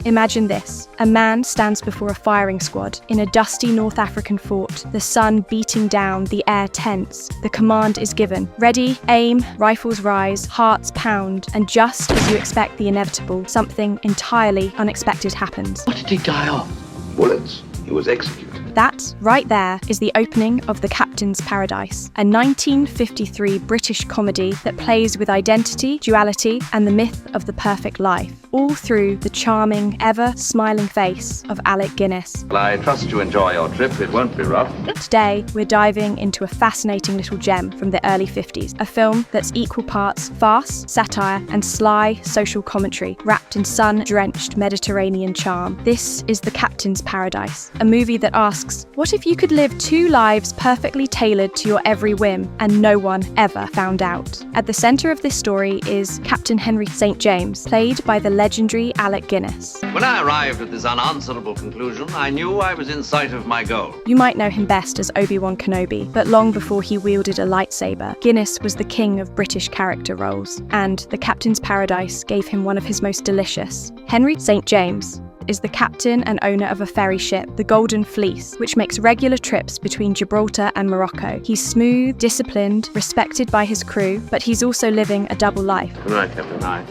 Imagine this. A man stands before a firing squad in a dusty North African fort, the sun beating down, the air tense. The command is given. Ready, aim, rifles rise, hearts pound, and just as you expect the inevitable, something entirely unexpected happens. What did he die of? Bullets. He was executed. That, right there, is the opening of The Captain's Paradise, a 1953 British comedy that plays with identity, duality, and the myth of the perfect life, all through the charming, ever-smiling face of Alec Guinness. Well, I trust you enjoy your trip. It won't be rough. Today, we're diving into a fascinating little gem from the early 50s, a film that's equal parts farce, satire, and sly social commentary, wrapped in sun-drenched Mediterranean charm. This is The Captain's Paradise, a movie that asks, what if you could live two lives perfectly tailored to your every whim and no one ever found out? At the centre of this story is Captain Henry St. James, played by the legendary Alec Guinness. When I arrived at this unanswerable conclusion, I knew I was in sight of my goal. You might know him best as Obi-Wan Kenobi, but long before he wielded a lightsaber, Guinness was the king of British character roles, and The Captain's Paradise gave him one of his most delicious. Henry St. James is the captain and owner of a ferry ship, the Golden Fleece, which makes regular trips between Gibraltar and Morocco. He's smooth, disciplined, respected by his crew, but he's also living a double life. Good night, Captain. Aye.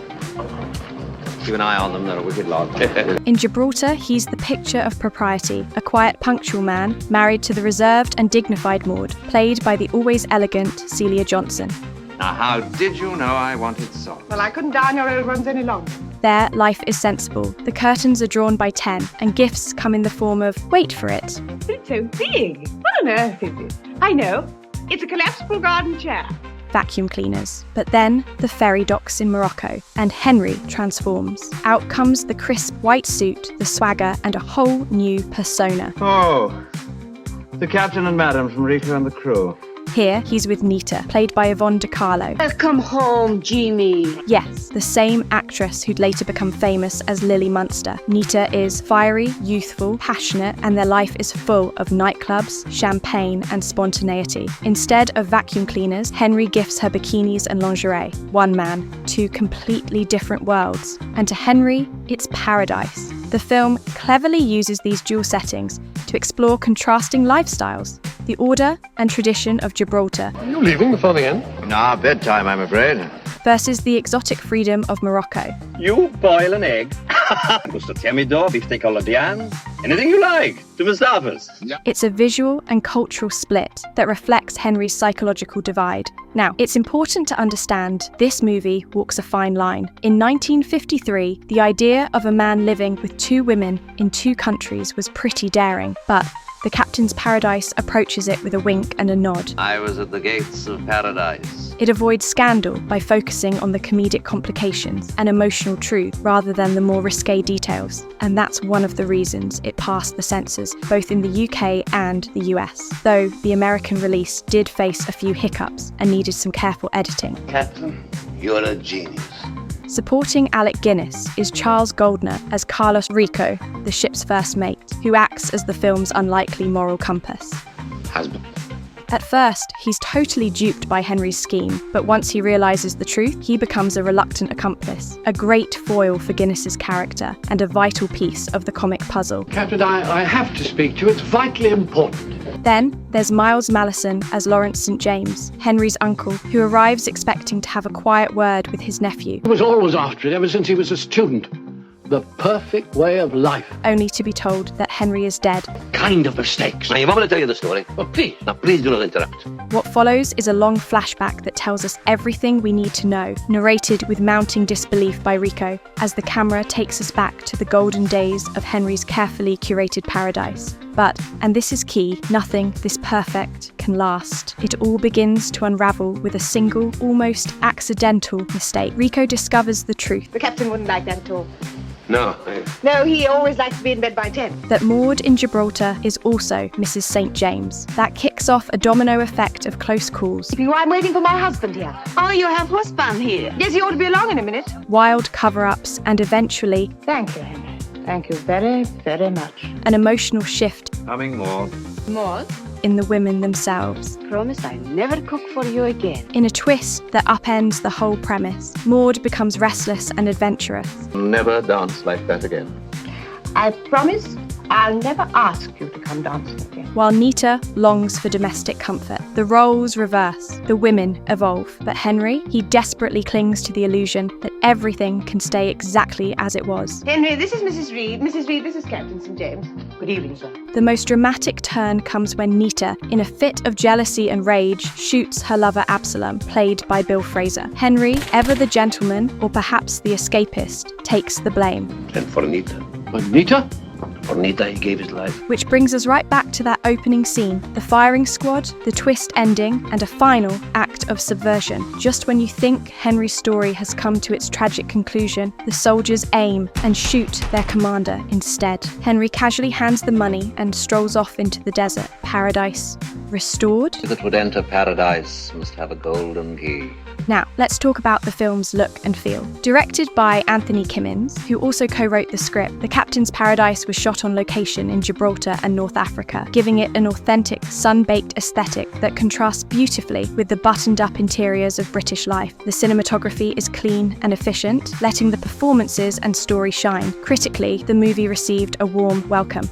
Keep an eye on them, they're a wicked lot. In Gibraltar, he's the picture of propriety, a quiet, punctual man, married to the reserved and dignified Maud, played by the always elegant Celia Johnson. Now, how did you know I wanted salt? Well, I couldn't down your old ones any longer. There, life is sensible. The curtains are drawn by 10, and gifts come in the form of, wait for it, It's so big. What on earth is it? I know. It's a collapsible garden chair. vacuum cleaners. But then, the ferry docks in Morocco, and Henry transforms. Out comes the crisp white suit, the swagger, and a whole new persona. Oh, the captain and madam from Rico and the crew. Here, he's with Nita, played by Yvonne De Carlo. Welcome home, Jimmy. Yes, the same actress who'd later become famous as Lily Munster. Nita is fiery, youthful, passionate, and their life is full of nightclubs, champagne, and spontaneity. Instead of vacuum cleaners, Henry gifts her bikinis and lingerie. One man, two completely different worlds. And to Henry, it's paradise. The film cleverly uses these dual settings to explore contrasting lifestyles, the order and tradition of Gibraltar. Are you leaving before the end? Nah, bedtime, I'm afraid. versus the exotic freedom of Morocco. You boil an egg. Gusto temido, beefsteak à la Diane. Anything you like. To Mustafa's. It's a visual and cultural split that reflects Henry's psychological divide. Now, it's important to understand this movie walks a fine line. In 1953, the idea of a man living with two women in two countries was pretty daring, but The Captain's Paradise approaches it with a wink and a nod. I was at the gates of paradise. It avoids scandal by focusing on the comedic complications and emotional truth rather than the more risque details. And that's one of the reasons it passed the censors, both in the UK and the US, though the American release did face a few hiccups and needed some careful editing. Captain, you're a genius. Supporting Alec Guinness is Charles Goldner as Carlos Rico, the ship's first mate, who acts as the film's unlikely moral compass. Husband. At first, he's totally duped by Henry's scheme, but once he realises the truth, he becomes a reluctant accomplice, a great foil for Guinness's character, and a vital piece of the comic puzzle. Captain, I have to speak to you. It's vitally important. Then, there's Miles Malleson as Lawrence St. James, Henry's uncle, who arrives expecting to have a quiet word with his nephew, He was always after it ever since he was a student. The perfect way of life. only to be told that Henry is dead. Kind of mistakes. Now, you want me to tell you the story? Oh, please. Now, please do not interrupt. What follows is a long flashback that tells us everything we need to know, narrated with mounting disbelief by Rico, as the camera takes us back to the golden days of Henry's carefully curated paradise. But, and this is key, nothing this perfect can last. It all begins to unravel with a single, almost accidental mistake. Rico discovers the truth, The captain wouldn't like that at all. No, No, he always likes to be in bed by 10. that Maud in Gibraltar is also Mrs. St. James. That kicks off a domino effect of close calls, I'm waiting for my husband here. Oh, you have husband here. Yes, he ought to be along in a minute. wild cover-ups, and eventually Thank you, Henry. Thank you very, very much. an emotional shift Coming more. More? in the women themselves. Promise I'll never cook for you again. In a twist that upends the whole premise, Maud becomes restless and adventurous. Never dance like that again. I promise I'll never ask you to come dancing again. While Nita longs for domestic comfort, the roles reverse, the women evolve. But Henry, he desperately clings to the illusion that everything can stay exactly as it was. Henry, this is Mrs. Reed. Mrs. Reed, this is Captain St. James. Good evening, sir. The most dramatic turn comes when Nita, in a fit of jealousy and rage, shoots her lover Absalom, played by Bill Fraser. Henry, ever the gentleman, or perhaps the escapist, takes the blame. And for Nita. Anita? For Nita, he gave his life. Which brings us right back to that opening scene, the firing squad, the twist ending, and a final act of subversion. Just when you think Henry's story has come to its tragic conclusion, the soldiers aim and shoot their commander instead. Henry casually hands the money and strolls off into the desert. Paradise restored? He that would enter paradise must have a golden key. Now, let's talk about the film's look and feel. Directed by Anthony Kimmins, who also co-wrote the script, The Captain's Paradise was shot on location in Gibraltar and North Africa, giving it an authentic, sun-baked aesthetic that contrasts beautifully with the buttoned-up interiors of British life. The cinematography is clean and efficient, letting the performances and story shine. Critically, the movie received a warm welcome.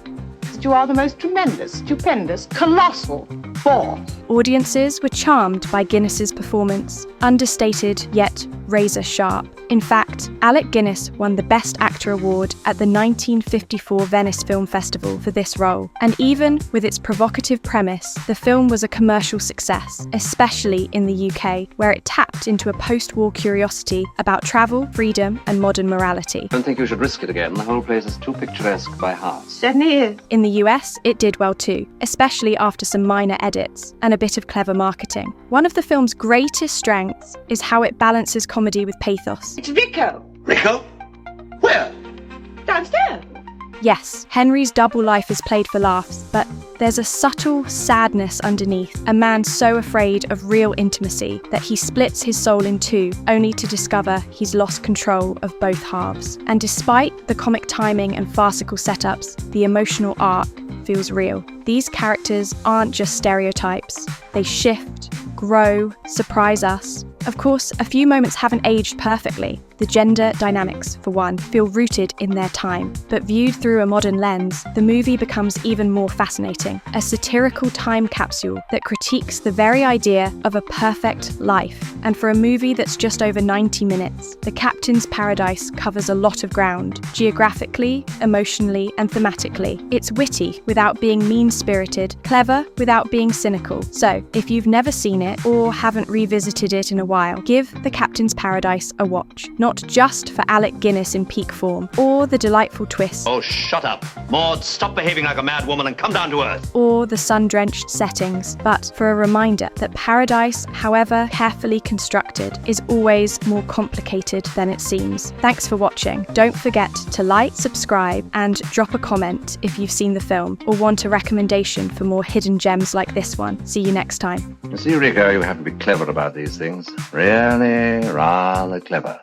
You are the most tremendous, stupendous, colossal bore. Audiences were charmed by Guinness's performance, understated yet razor sharp. In fact, Alec Guinness won the Best Actor award at the 1954 Venice Film Festival for this role. And even with its provocative premise, the film was a commercial success, especially in the UK, where it tapped into a post-war curiosity about travel, freedom, and modern morality. I don't think you should risk it again. The whole place is too picturesque by half. Certainly is. In the US, it did well too, especially after some minor edits and a bit of clever marketing. One of the film's greatest strengths is how it balances comedy with pathos. It's Rico. Rico? Where? Downstairs. Yes, Henry's double life is played for laughs, but there's a subtle sadness underneath, a man so afraid of real intimacy that he splits his soul in two, only to discover he's lost control of both halves. And despite the comic timing and farcical setups, the emotional arc feels real. These characters aren't just stereotypes. They shift, grow, surprise us. Of course, a few moments haven't aged perfectly. The gender dynamics, for one, feel rooted in their time. But viewed through a modern lens, the movie becomes even more fascinating. A satirical time capsule that critiques the very idea of a perfect life. And for a movie that's just over 90 minutes, The Captain's Paradise covers a lot of ground, geographically, emotionally, and thematically. It's witty without being mean-spirited, clever without being cynical. So, if you've never seen it or haven't revisited it in a while, give The Captain's Paradise a watch. Not just for Alec Guinness in peak form, or the delightful twist, Oh, shut up. Maud, stop behaving like a mad woman and come down to earth. or the sun-drenched settings, but for a reminder that paradise, however carefully constructed, is always more complicated than it seems. Thanks for watching. Don't forget to like, subscribe, and drop a comment if you've seen the film or want a recommendation for more hidden gems like this one. See you next time. You see, Rico, you have to be clever about these things. Really, rather clever.